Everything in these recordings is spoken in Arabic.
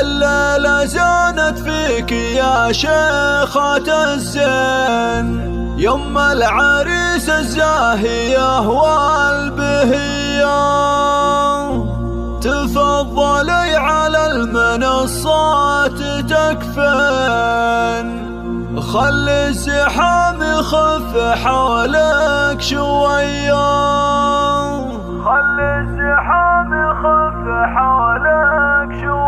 الليلة زانت فيك يا شيخة الزين، يم العريس الزاهية والبهية، تفضلي على المنصات تكفين، خلي الزحام يخف حولك شوية، خلي الزحام يخف حولك شوية.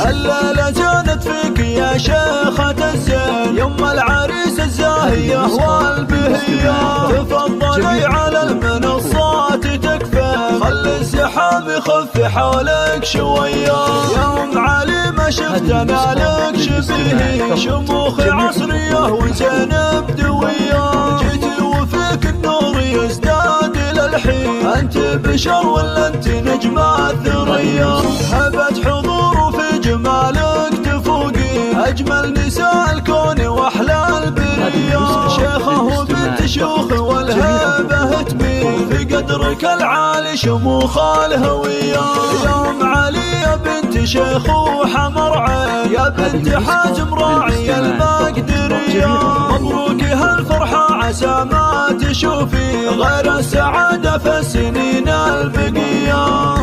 الليلة جانت فيك يا شيخة الزين، يم العريس الزاهية والبهية، تفضلي على المنصات تكفين، خلي الزحام يخف حولك شوية، يوم علي ما شفتنا لك شبيه، شموخ عصرية وزينب دوية، جيتي وفيك النور يزداد للحين، انت بشر ولا انت نجمة ثرية، هبت حضور وفي جمالك تفوقين أجمل نساء الكون وأحلى البرية، شيخة وبنت شيوخ والهيبة تبين، في قدرك العالي شموخ الهوية، يوم علي يا بنت شيخ وحمر عين، يا بنت حاجم راعي المقدرية، مبروك هالفرحة عسى ما تشوفي غير السعادة في السنين البقية.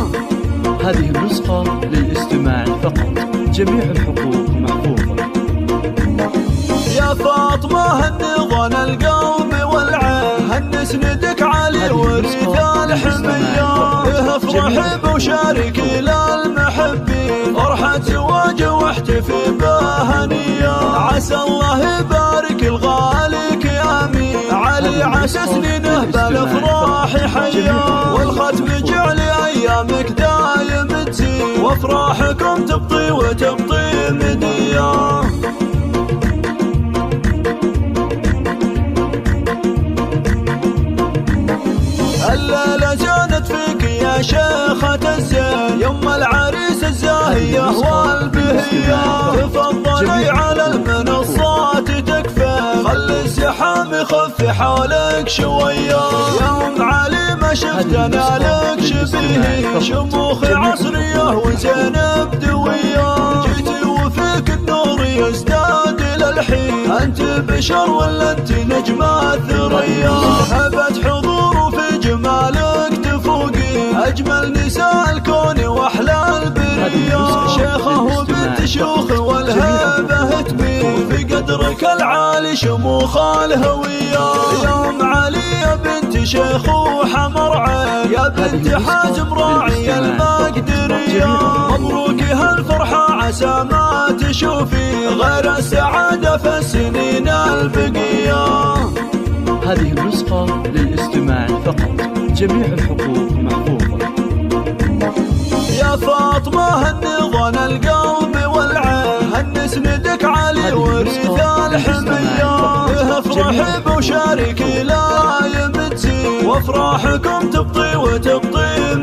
هذه النسخة للاستماع فقط، جميع الحقوق محفوظة. يا فاطمة هني ظن القلب والعين، هنسندك علي ورث الحمية، افرحي بوشاركي للمحبين، فرحة زواج واحتفي بهنية، عسى الله يبارك الغاليك يا أمين، علي عسى سنينه بالافراح حيا، والختم جعل ايامك دايم تزين، وافراحكم تبطي وتبطي مدية. الليلة جانت فيك يا شيخة الزين، يم العريس الزاهية والبهية، تفضلي على المنصات تكفين، خلي الزحام يخف حولك شوية، يوم علي ما شفتنا لك شبيه، شموخ عصرية وزينب دوية، جيتي وفيك النور يزداد للحين، انت بشر ولا انت نجمة ثريا، هبت حضور وفي جمالك تفوقين أجمل نساء الكون وأحلى البرية، شيخة وبنت شيوخ والهيبة تبين، في قدرك العالي شموخ الهوية، يوم علي يا بنت شيخ وحمر عين، يا بنت حاجم راعي المقدرية، مبروك هالفرحة عسى ما تشوفي غير السعادة في السنين البقية. هذه النسخة للاستماع فقط، جميع الحقوق محفوظة. يا فاطمة هني ظن القلب والعين، هنسندك علي ورث الحمية، افرحي بوشاركي لا يمتزين، وافراحكم تبطي وتبطي